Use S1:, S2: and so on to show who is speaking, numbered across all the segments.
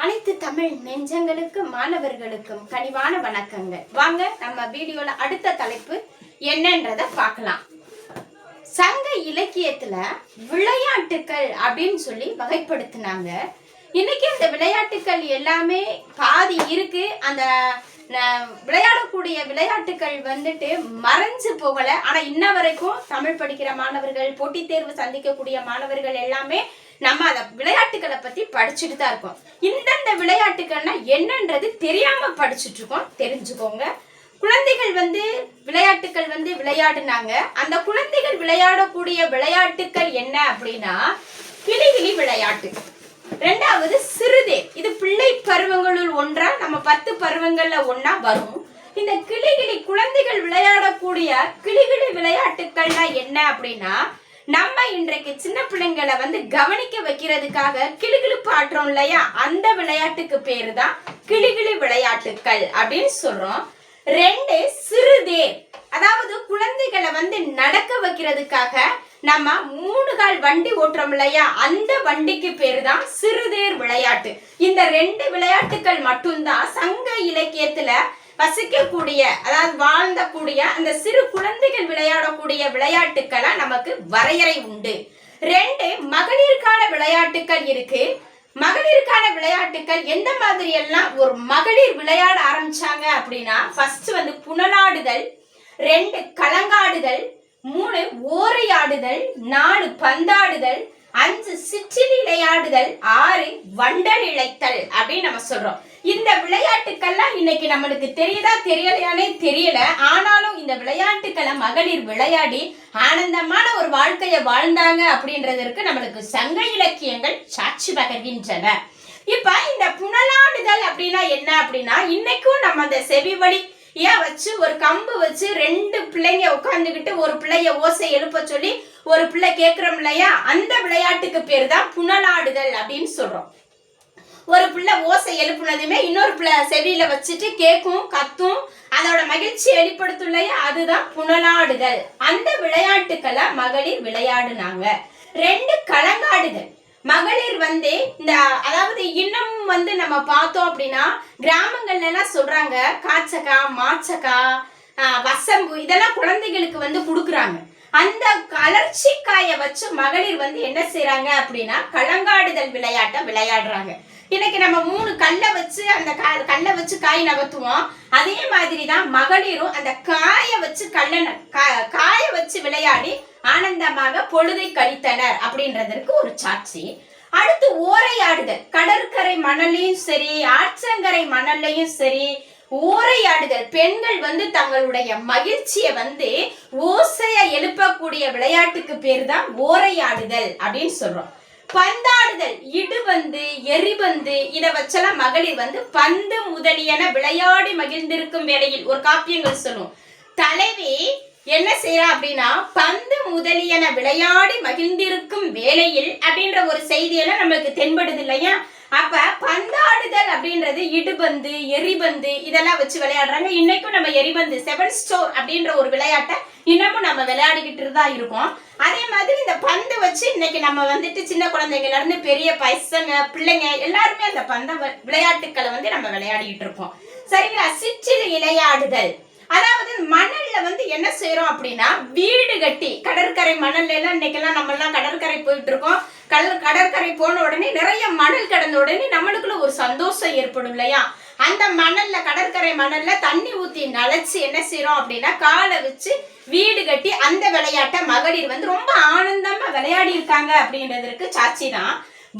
S1: அனைத்து தமிழ் நெஞ்சங்களுக்கும் மாணவர்களுக்கும் கனிவான வணக்கங்கள். வாங்க நம்ம வீடியோல அடுத்த தலைப்பு என்னன்றத பார்க்கலாம். சங்க இலக்கியத்துல விளையாட்டுக்கள் அப்படின்னு சொல்லி வகைப்படுத்தினாங்க. இன்னைக்கு அந்த விளையாட்டுக்கள் எல்லாமே பாதி இருக்கு. அந்த விளையாடக்கூடிய விளையாட்டுக்கள் வந்துட்டு மறைஞ்சு போகல. ஆனா இன்ன வரைக்கும் தமிழ் படிக்கிற மாணவர்கள், போட்டித் தேர்வு சந்திக்கக்கூடிய மாணவர்கள் எல்லாமே நம்ம அந்த விளையாட்டுக்களை பத்தி படிச்சுட்டு தான் இருக்கோம். இந்தந்த விளையாட்டுகள்னா என்னன்றது தெரியாம படிச்சுட்டு இருக்கோம். தெரிஞ்சுக்கோங்க. குழந்தைகள் விளையாட்டுக்கள் விளையாடுனாங்க. அந்த குழந்தைகள் விளையாடக்கூடிய விளையாட்டுக்கள் என்ன அப்படின்னா கிளிகிளி விளையாட்டு, ரெண்டாவது சிறுதேர். இது பிள்ளை பருவங்களுள் ஒன்றா, நம்ம 10 பருவங்கள்ல ஒன்னா வரும். இந்த கிளிகிளி குழந்தைகள் விளையாடக்கூடிய கிளிகிளி விளையாட்டுக்கள்னா என்ன அப்படின்னா, நம்ம இன்றைக்கு சின்ன பிள்ளைங்களை கவனிக்க வைக்கிறதுக்காக கிளிகிளிப்பு ஆட்டுறோம் இல்லையா, அந்த விளையாட்டுக்கு பேரு தான் கிளிகிளி விளையாட்டுக்கள் அப்படின்னு சொல்றோம். 2 சிறுதேர், அதாவது குழந்தைகளை நடக்க வைக்கிறதுக்காக நம்ம 3 கால் வண்டி ஓட்டுறோம் இல்லையா, அந்த வண்டிக்கு பேரு தான் சிறுதேர் விளையாட்டு. இந்த 2 விளையாட்டுகள் மட்டும்தான் சங்க இலக்கியத்துல வசிக்கக்கூடிய, அதாவது வாழ்ந்தக்கூடிய அந்த சிறு குழந்தைகள் விளையாடக்கூடிய விளையாட்டுக்களா நமக்கு வரையறை உண்டு. 2 மகளிருக்கான விளையாட்டுக்கள் இருக்கு. மகளிருக்கான விளையாட்டுக்கள் எந்த மாதிரி எல்லாம் ஒரு மகளிர் விளையாட ஆரம்பிச்சாங்க அப்படின்னா, ஃபர்ஸ்ட் புனலாடுதல், 2 களங்காடுதல், 3 ஓரையாடுதல், 4 பந்தாடுதல், 5 சிற்றில் விளையாடுதல், 6 வண்டல் இழைத்தல் அப்படின்னு நம்ம சொல்றோம். இந்த விளையாட்டுக்கள்லாம் இன்னைக்கு நம்மளுக்கு தெரியுதா தெரியலையானே தெரியல. ஆனாலும் இந்த விளையாட்டுக்களை மகளிர் விளையாடி ஆனந்தமான ஒரு வாழ்க்கையை வாழ்ந்தாங்க அப்படின்றதற்கு நம்மளுக்கு சங்க இலக்கியங்கள் சாட்சி பகர்கின்றன. இப்ப இந்த புனலாடுதல் அப்படின்னா என்ன அப்படின்னா, இன்னைக்கும் நம்ம அந்த செவி வழி வச்சு ஒரு கம்பு வச்சு 2 பிள்ளைங்க உட்கார்ந்துகிட்டு ஒரு பிள்ளைய ஓசை எழுப்ப சொல்லி ஒரு பிள்ளை கேட்கிறோம் இல்லையா, அந்த விளையாட்டுக்கு பேரு தான் புனலாடுதல் அப்படின்னு சொல்றோம். ஒரு பிள்ளை ஓசை எழுப்புனதுமே இன்னொரு பிள்ளை செவியில வச்சுட்டு கேட்கும், கத்தும், அதோட மகிழ்ச்சி வெளிப்படுத்தும் இல்லையா, அதுதான் புனலாடுதல். அந்த விளையாட்டுக்களை மகளிர் விளையாடுனாங்க. 2 களங்காடுதல், மகளிர் இந்த அதாவது இன்னும் நம்ம பார்த்தோம் அப்படின்னா கிராமங்கள்ல எல்லாம் சொல்றாங்க, காய்ச்சக்கா, மாச்சக்கா, வசம்பு இதெல்லாம் குழந்தைகளுக்கு கொடுக்குறாங்க. அந்த கலர்ச்சிக்காய வச்சு மகளிர் என்ன செய்யறாங்க அப்படின்னா களங்காடுதல் விளையாட்டை விளையாடுறாங்க. இன்னைக்கு நம்ம 3 கல்லை வச்சு அந்த கல்லை வச்சு காய் நகர்த்துவோம். அதே மாதிரிதான் மகளிரும் அந்த காய வச்சு காய வச்சு விளையாடி ஆனந்தமாக பொழுதை கழித்தனர் அப்படின்றதற்கு ஒரு சாட்சி. அடுத்து ஓரையாடுதல், கடற்கரை மணலையும் சரி ஆற்றங்கரை மணல்லையும் சரி ஓரையாடுதல். பெண்கள் தங்களுடைய மகிழ்ச்சியை ஓசைய எழுப்பக்கூடிய விளையாட்டுக்கு பேரு தான் ஓரையாடுதல் அப்படின்னு சொல்றோம். பந்தாடுதல், இடுபந்து, எரிபந்து இத வச்செல்லாம் மகளிர் பந்து முதலியன விளையாடி மகிழ்ந்திருக்கும் வேளையில் ஒரு காப்பியங்கள் சொல்லும். தலைவி என்ன செய்யறா அப்படின்னா, பந்து முதலியன விளையாடி மகிழ்ந்திருக்கும் வேளையில் அப்படின்ற ஒரு செய்தியெல்லாம் நம்மளுக்கு தென்படுது இல்லையா. அப்ப பந்தாடுதல் அப்படின்றது இடுபந்து, எரிபந்து இதெல்லாம் வச்சு விளையாடுறாங்க. இன்னைக்கும் நம்ம எரிபந்து 7 ஸ்டோர் அப்படின்ற ஒரு விளையாட்டை இன்னமும் நம்ம விளையாடிக்கிட்டு தான் இருக்கோம். அதே மாதிரி இந்த பந்து வச்சு இன்னைக்கு நம்ம சின்ன குழந்தைங்கள்ல இருந்து பெரிய பசங்க பிள்ளைங்க எல்லாருமே அந்த பந்த விளையாட்டுக்களை நம்ம விளையாடிக்கிட்டு இருக்கோம். சரிங்களா. சிற்றில் விளையாடுதல், அதாவது மணல்ல என்ன செய்யறோம் அப்படின்னா வீடு கட்டி, கடற்கரை மணல்ல எல்லாம் இன்னைக்கெல்லாம் நம்ம எல்லாம் கடற்கரை போயிட்டு இருக்கோம். கடற்கரை போன உடனே நிறைய மணல் கடந்த உடனே நம்மளுக்குள்ள ஒரு சந்தோஷம் ஏற்படும் இல்லையா. அந்த மணல்ல, கடற்கரை மணல்ல தண்ணி ஊத்தி நனைச்சு என்ன செய்யறோம் அப்படின்னா காலை வச்சு வீடு கட்டி அந்த விளையாட்டை மகளிர் ரொம்ப ஆனந்தமா விளையாடி இருக்காங்க அப்படின்றதற்கு சாட்சி தான்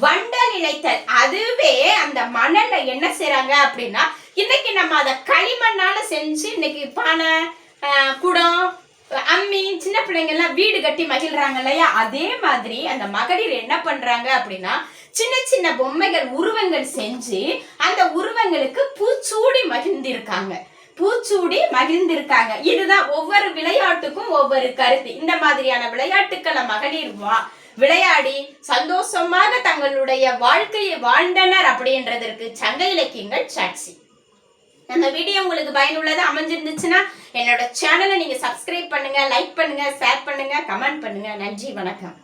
S1: வண்டல் இழைத்தல். அதுவே அந்த மணல்ல என்ன செய்யறாங்க அப்படின்னா, இன்னைக்கு நம்ம அதை களிமண்ணால செஞ்சு இன்னைக்கு பானை, குடம், அம்மி, சின்ன பிள்ளைங்க எல்லாம் வீடு கட்டி மகிழ்றாங்க இல்லையா. அதே மாதிரி அந்த மகளிர் என்ன பண்றாங்க அப்படின்னா சின்ன சின்ன பொம்மைகள், உருவங்கள் செஞ்சு அந்த உருவங்களுக்கு பூச்சூடி மகிழ்ந்திருக்காங்க. இதுதான் ஒவ்வொரு விளையாட்டுக்கும் ஒவ்வொரு கருத்து. இந்த மாதிரியான விளையாட்டுக்களை மகளிர் விளையாடி சந்தோஷமாக தங்களுடைய வாழ்க்கையை வாழ்ந்தனர் அப்படின்றதற்கு சங்க இலக்கியங்கள் சாட்சி. நம்ம வீடியோ உங்களுக்கு பயனுள்ளதா அமைஞ்சிருந்துச்சுன்னா என்னோட சேனலை நீங்க சப்ஸ்கிரைப் பண்ணுங்க, லைக் பண்ணுங்க, ஷேர் பண்ணுங்க, கமெண்ட் பண்ணுங்க. நன்றி, வணக்கம்.